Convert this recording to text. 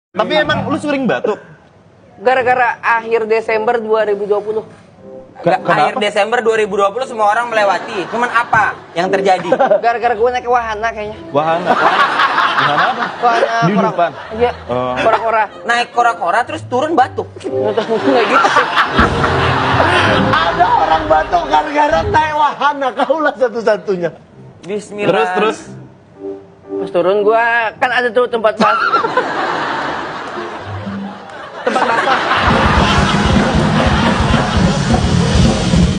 Tapi emang lu sering batuk? Gara-gara akhir Desember 2020. Akhir Desember 2020 semua orang melewati. Cuman apa yang terjadi? Gara-gara gue naik ke wahana kayaknya. Wahana. Wahana apa? Wahana Di depan. Iya. Kora-kora. Naik kora-kora terus turun batuk. Nggak gitu sih. Ada orang batuk gara-gara naik wahana. Kaulah satu-satunya. Bismillah. Terus. Pas turun gue kan ada tuh tempat basah.